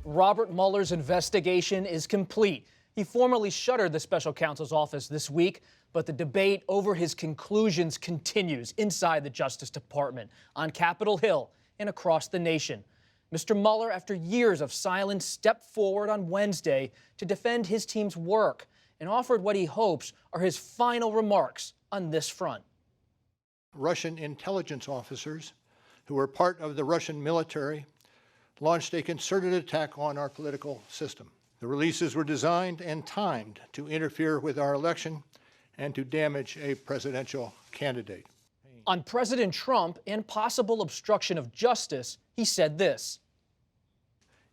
Robert Mueller's investigation is complete. He formally shuttered the special counsel's office this week, but the debate over his conclusions continues inside the Justice Department, on Capitol Hill, and across the nation. Mr. Mueller, after years of silence, stepped forward on Wednesday to defend his team's work and offered what he hopes are his final remarks on this front. Russian intelligence officers who were part of the Russian military launched a concerted attack on our political system. The releases were designed and timed to interfere with our election and to damage a presidential candidate. On President Trump and possible obstruction of justice, he said this.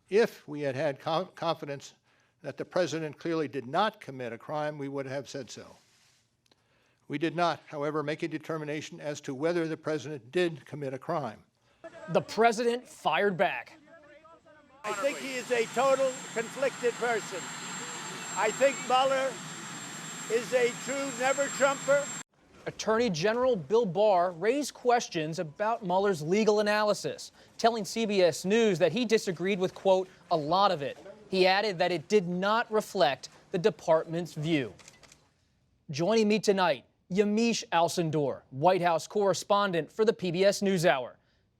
If we had had confidence that the president clearly did not commit a crime, we would have said so. We did not, however, make a determination as to whether the president did commit a crime. The president fired back. I think he is a total conflicted person. I think Mueller is a true never-Trumper. Attorney General Bill Barr raised questions about Mueller's legal analysis, telling CBS News that he disagreed with, quote, a lot of it. He added that it did not reflect the department's view. Joining me tonight, Yamiche Alcindor, White House correspondent for the PBS NewsHour.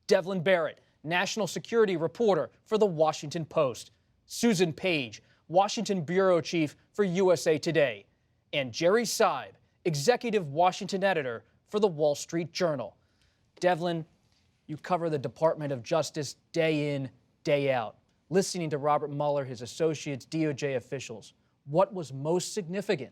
Devlin Barrett, national security reporter for The Washington Post. Susan Page, Washington bureau chief for USA Today. And Jerry Seib, executive Washington editor for The Wall Street Journal. Devlin, you cover the Department of Justice day in, day out. Listening to Robert Mueller, his associates, DOJ officials, what was most significant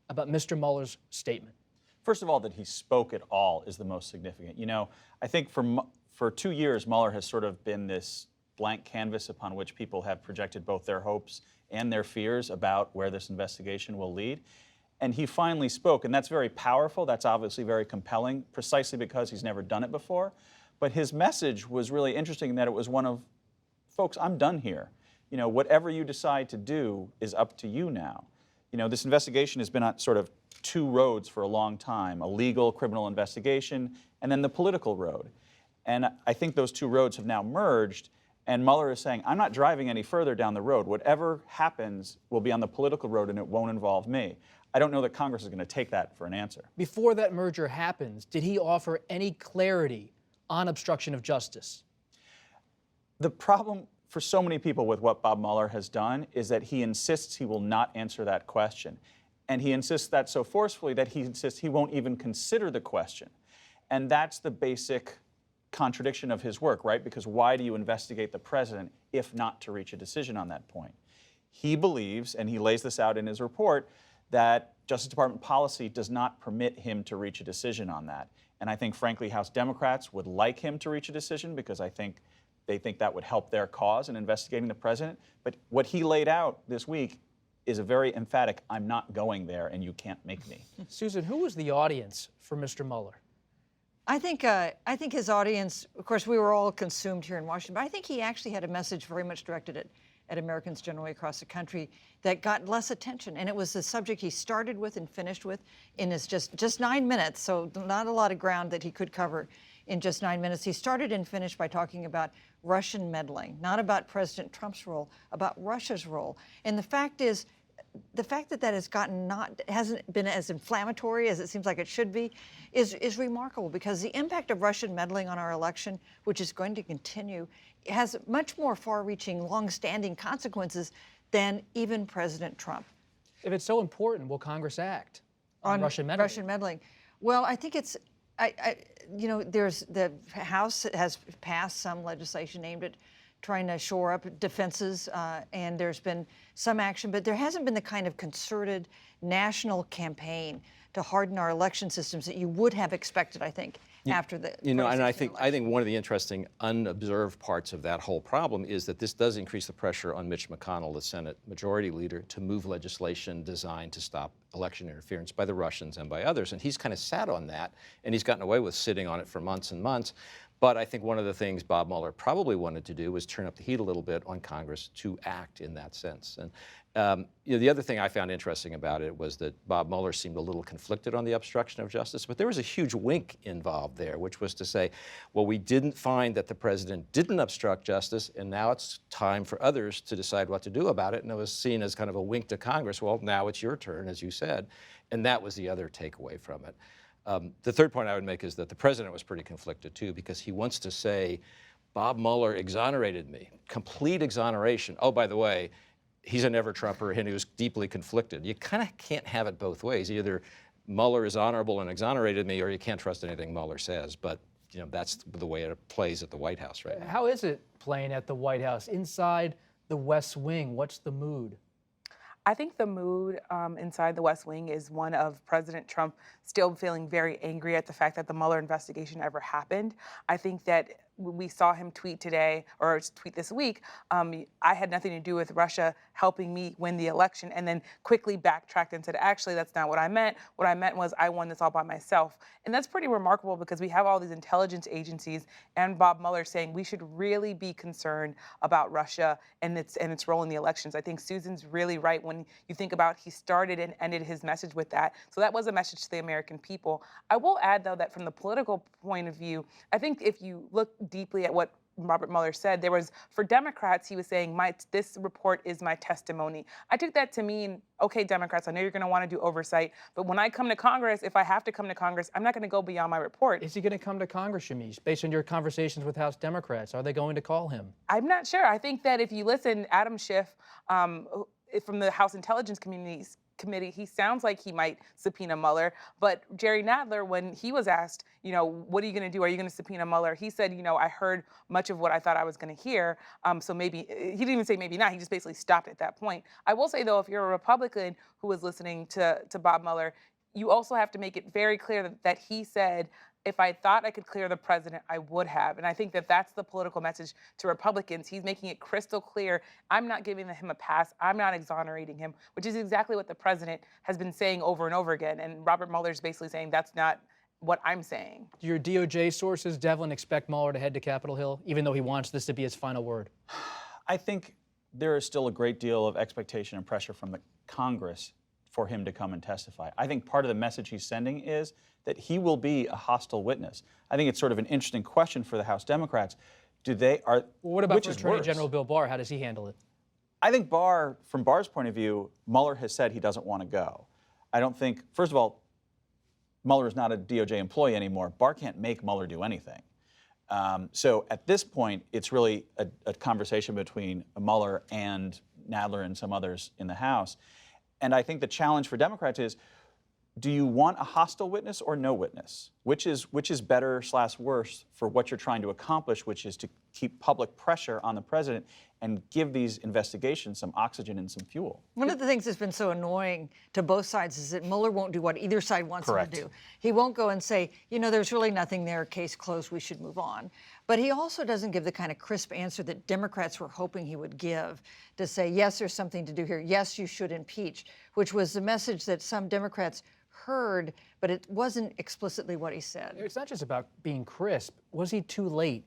about Mr. Mueller's statement? First of all, that he spoke at all is the most significant. You know, I think for 2 years, Mueller has sort of been this blank canvas upon which people have projected both their hopes and their fears about where this investigation will lead. And he finally spoke, and that's very powerful. That's obviously very compelling, precisely because he's never done it before. But his message was really interesting in that it was one of, folks, I'm done here. You know, whatever you decide to do is up to you now. You know, this investigation has been on sort of two roads for a long time, a legal criminal investigation and then the political road. And I think those two roads have now merged, and Mueller is saying, I'm not driving any further down the road. Whatever happens will be on the political road and it won't involve me. I don't know that Congress is going to take that for an answer. Before that merger happens, did he offer any clarity on obstruction of justice? The problem for so many people with what Bob Mueller has done is that he insists he will not answer that question. And he insists that so forcefully that he insists he won't even consider the question. And that's the basic contradiction of his work, right? Because why do you investigate the president if not to reach a decision on that point? He believes, and he lays this out in his report, that Justice Department policy does not permit him to reach a decision on that. And I think, frankly, House Democrats would like him to reach a decision because I think they think that would help their cause in investigating the president. But what he laid out this week is a very emphatic, I'm not going there and you can't make me. Susan, who was the audience for Mr. Mueller? I think his audience, of course, we were all consumed here in Washington, but I think he actually had a message very much directed at Americans generally across the country that got less attention. And it was the subject he started with and finished with in his just 9 minutes, so not a lot of ground that he could cover in just 9 minutes. He started and finished by talking about Russian meddling, not about President Trump's role, about Russia's role. And the fact is, the fact that that hasn't been as inflammatory as it seems like it should be is remarkable, because the impact of Russian meddling on our election, which is going to continue, has much more far-reaching, long-standing consequences than even President Trump. If it's so important, will Congress act on Russian meddling? Russian meddling. Well, I think it's, you know, the House has passed some legislation aimed at trying to shore up defenses, and there's been some action, but there hasn't been the kind of concerted national campaign to harden our election systems that you would have expected, I think, after the and I think election. one of the interesting unobserved parts of that whole problem is that this does increase the pressure on Mitch McConnell, the Senate Majority Leader, to move legislation designed to stop election interference by the Russians and by others. And he's kind of sat on that, and he's gotten away with sitting on it for months and months. But I think one of the things Bob Mueller probably wanted to do was turn up the heat a little bit on Congress to act in that sense. And the other thing I found interesting about it was that Bob Mueller seemed a little conflicted on the obstruction of justice, but there was a huge wink involved there, which was to say, well, we didn't find that the president didn't obstruct justice, and now it's time for others to decide what to do about it. And it was seen as kind of a wink to Congress. Well, now it's your turn, as you said. And that was the other takeaway from it. The third point I would make is that the president was pretty conflicted too, because he wants to say, Bob Mueller exonerated me, complete exoneration. Oh, by the way, he's a never-Trumper and he was deeply conflicted. You kind of can't have it both ways. Either Mueller is honorable and exonerated me, or you can't trust anything Mueller says. But that's the way it plays at the White House right now. How is it playing at the White House? Inside the West Wing, what's the mood? I think the mood inside the West Wing is one of President Trump still feeling very angry at the fact that the Mueller investigation ever happened. I think that we saw him tweet today, or tweet this week, I had nothing to do with Russia helping me win the election, and then quickly backtracked and said, actually, that's not what I meant. What I meant was I won this all by myself. And that's pretty remarkable because we have all these intelligence agencies and Bob Mueller saying we should really be concerned about Russia and its role in the elections. I think Susan's really right when you think about he started and ended his message with that. So that was a message to the American people. I will add, though, that from the political point of view, I think if you look deeply at what Robert Mueller said, there was, for Democrats, he was saying, this report is my testimony. I took that to mean, okay, Democrats, I know you're going to want to do oversight, but when I come to Congress, if I have to come to Congress, I'm not going to go beyond my report. Is he going to come to Congress, Yamiche, based on your conversations with House Democrats? Are they going to call him? I'm not sure. I think that if you listen, Adam Schiff from the House Intelligence Committee, he sounds like he might subpoena Mueller. But Jerry Nadler, when he was asked, what are you going to do? Are you going to subpoena Mueller? He said, I heard much of what I thought I was going to hear. So maybe, he didn't even say maybe not. He just basically stopped at that point. I will say, though, if you're a Republican who was listening to Bob Mueller, you also have to make it very clear that he said, if I thought I could clear the president, I would have. And I think that that's the political message to Republicans. He's making it crystal clear, I'm not giving him a pass. I'm not exonerating him, which is exactly what the president has been saying over and over again. And Robert Mueller's basically saying that's not what I'm saying. Do your DOJ sources, Devlin, expect Mueller to head to Capitol Hill, even though he wants this to be his final word? I think there is still a great deal of expectation and pressure from the Congress for him to come and testify. I think part of the message he's sending is that he will be a hostile witness. I think it's sort of an interesting question for the House Democrats. What about for Attorney General Bill Barr? How does he handle it? I think from Barr's point of view, Mueller has said he doesn't want to go. I don't think, first of all, Mueller is not a DOJ employee anymore. Barr can't make Mueller do anything. So at this point, it's really a conversation between Mueller and Nadler and some others in the House. And I think the challenge for Democrats is, do you want a hostile witness or no witness? Which is better / worse for what you're trying to accomplish, which is to keep public pressure on the president and give these investigations some oxygen and some fuel. One of the things that's been so annoying to both sides is that Mueller won't do what either side wants him to do. He won't go and say, there's really nothing there, case closed, we should move on. But he also doesn't give the kind of crisp answer that Democrats were hoping he would give, to say, yes, there's something to do here. Yes, you should impeach, which was the message that some Democrats heard, but it wasn't explicitly what he said. It's not just about being crisp. Was he too late?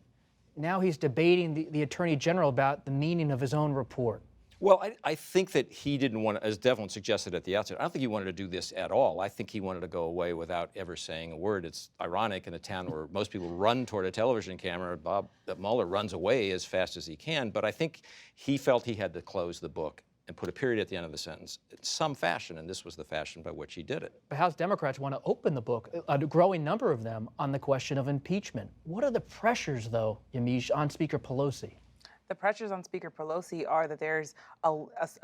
Now he's debating the Attorney General about the meaning of his own report. Well, I think that he didn't want to, as Devlin suggested at the outset, I don't think he wanted to do this at all. I think he wanted to go away without ever saying a word. It's ironic in a town where most people run toward a television camera, that Mueller runs away as fast as he can, but I think he felt he had to close the book and put a period at the end of the sentence in some fashion, and this was the fashion by which he did it. But House Democrats want to open the book, a growing number of them, on the question of impeachment. What are the pressures, though, Yamiche, on Speaker Pelosi? The pressures on Speaker Pelosi are that there's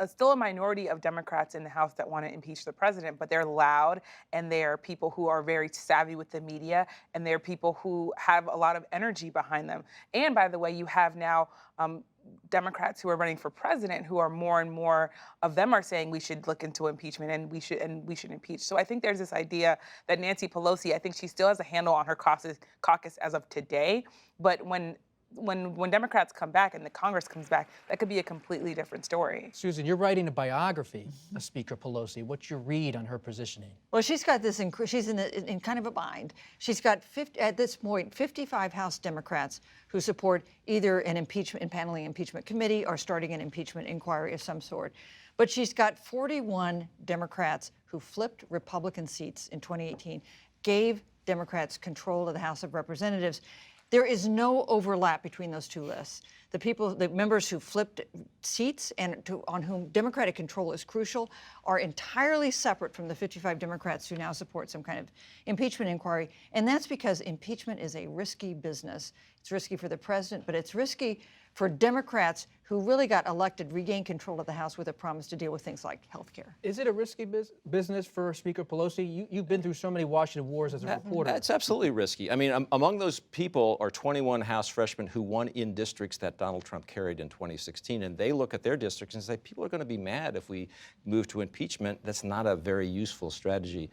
still a minority of Democrats in the House that want to impeach the president, but they're loud, and they are people who are very savvy with the media, and they're people who have a lot of energy behind them. And by the way, you have now Democrats who are running for president who are more and more of them are saying we should look into impeachment and we should impeach. So I think there's this idea that Nancy Pelosi, I think she still has a handle on her caucus as of today, but when when Democrats come back and the Congress comes back, that could be a completely different story. Susan, you're writing a biography of Speaker Pelosi. What's your read on her positioning? Well, she's got this. She's in kind of a bind. She's got at this point 55 House Democrats who support either an impaneling impeachment committee or starting an impeachment inquiry of some sort. But she's got 41 Democrats who flipped Republican seats in 2018, gave Democrats control of the House of Representatives. There is no overlap between those two lists. The members who flipped seats and on whom Democratic control is crucial are entirely separate from the 55 Democrats who now support some kind of impeachment inquiry. And that's because impeachment is a risky business. It's risky for the president, but it's risky for Democrats who really got elected, regained control of the House with a promise to deal with things like health care. Is it a risky business for Speaker Pelosi? You've been through so many Washington wars as a reporter. That's absolutely risky. I mean, among those people are 21 House freshmen who won in districts that Donald Trump carried in 2016, and they look at their districts and say, people are going to be mad if we move to impeachment. That's not a very useful strategy,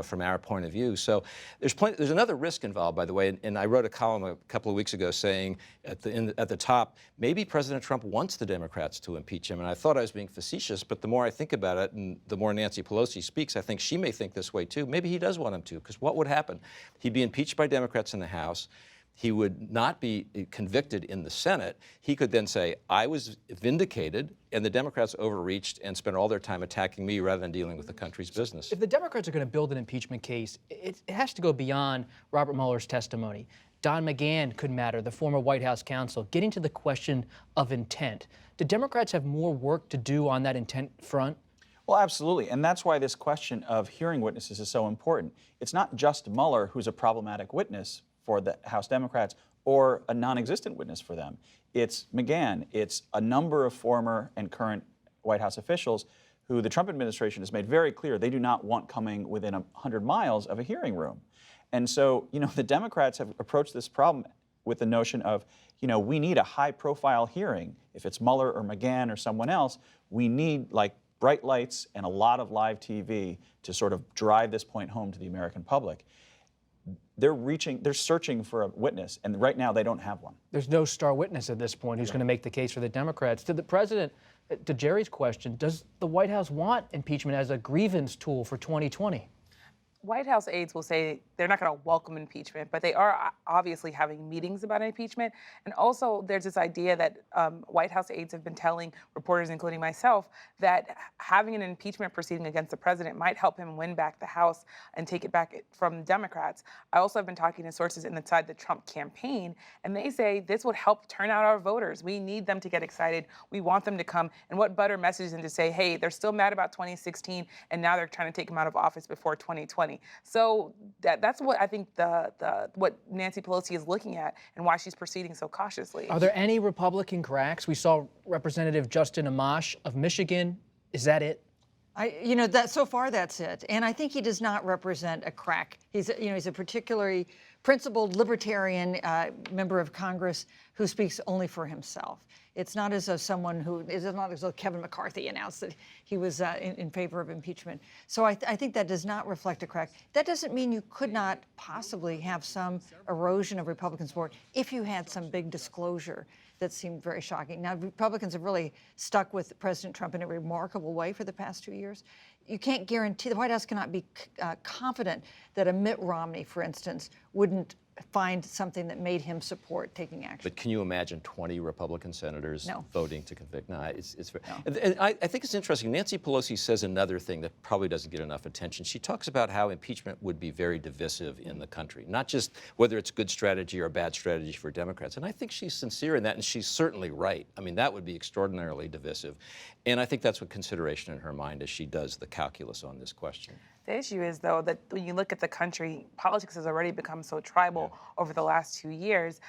from our point of view. So there's another risk involved, by the way, and I wrote a column a couple of weeks ago saying at the top, maybe President Trump wants the Democrats to impeach him. And I thought I was being facetious, but the more I think about it and the more Nancy Pelosi speaks, I think she may think this way too. Maybe he does want him to, because what would happen? He'd be impeached by Democrats in the House. He would not be convicted in the Senate. He could then say, I was vindicated, and the Democrats overreached and spent all their time attacking me rather than dealing with the country's business. If the Democrats are going to build an impeachment case, it has to go beyond Robert Mueller's testimony. Don McGahn could matter, the former White House counsel, getting to the question of intent. Do Democrats have more work to do on that intent front? Well, absolutely. And that's why this question of hearing witnesses is so important. It's not just Mueller who's a problematic witness for the House Democrats or a non-existent witness for them. It's McGahn. It's a number of former and current White House officials who the Trump administration has made very clear they do not want coming within 100 miles of a hearing room. And so, the Democrats have approached this problem with the notion of, we need a high-profile hearing. If it's Mueller or McGahn or someone else, we need bright lights and a lot of live TV to sort of drive this point home to the American public. They're searching for a witness, and right now they don't have one. There's no star witness at this point who's going to make the case for the Democrats. To the president, to Jerry's question, does the White House want impeachment as a grievance tool for 2020? White House aides will say they're not going to welcome impeachment, but they are obviously having meetings about impeachment. And also there's this idea that White House aides have been telling reporters, including myself, that having an impeachment proceeding against the president might help him win back the House and take it back from Democrats. I also have been talking to sources inside the Trump campaign, and they say this would help turn out our voters. We need them to get excited. We want them to come. And what better message than to say, hey, they're still mad about 2016, and now they're trying to take him out of office before 2020. So that's what I think what Nancy Pelosi is looking at and why she's proceeding so cautiously. Are there any Republican cracks? We saw Representative Justin Amash of Michigan. Is that it? So far that's it. And I think he does not represent a crack. He's a particularly principled libertarian member of Congress who speaks only for himself. It's not as though Kevin McCarthy announced that he was in favor of impeachment. So I think that does not reflect a crack. That doesn't mean you could not possibly have some erosion of Republican support if you had some big disclosure that seemed very shocking. Now, Republicans have really stuck with President Trump in a remarkable way for the past 2 years. You can't guarantee, the White House cannot be confident that a Mitt Romney, for instance, wouldn't find something that made him support taking action. But can you imagine 20 Republican senators voting to convict? No, it's very, no. And I think it's interesting. Nancy Pelosi says another thing that probably doesn't get enough attention. She talks about how impeachment would be very divisive in the country, not just whether it's good strategy or bad strategy for Democrats. And I think she's sincere in that, and she's certainly right. I mean, that would be extraordinarily divisive. And I think that's what consideration in her mind as she does the calculus on this question. The issue is, though, that when you look at the country, politics has already become so tribal over the last 2 years.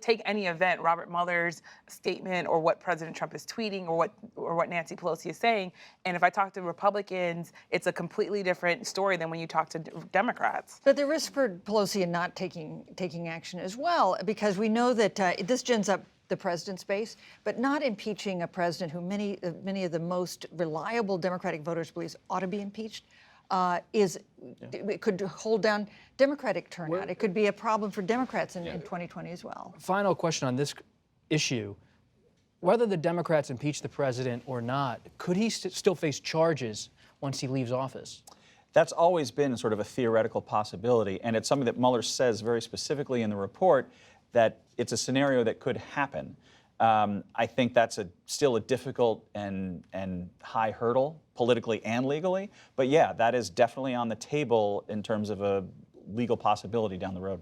Take any event, Robert Mueller's statement or what President Trump is tweeting or what Nancy Pelosi is saying, and if I talk to Republicans, it's a completely different story than when you talk to Democrats. But the risk for Pelosi in not taking action as well, because we know that this gins up the president's base, but not impeaching a president who many of the most reliable Democratic voters believe ought to be impeached. it could hold down Democratic turnout. It could be a problem for Democrats in 2020 as well. Final question on this issue. Whether the Democrats impeach the president or not, could he still face charges once he leaves office? That's always been sort of a theoretical possibility, and it's something that Mueller says very specifically in the report, that it's a scenario that could happen. I think that's still a difficult and high hurdle, politically and legally. But yeah, that is definitely on the table in terms of a legal possibility down the road.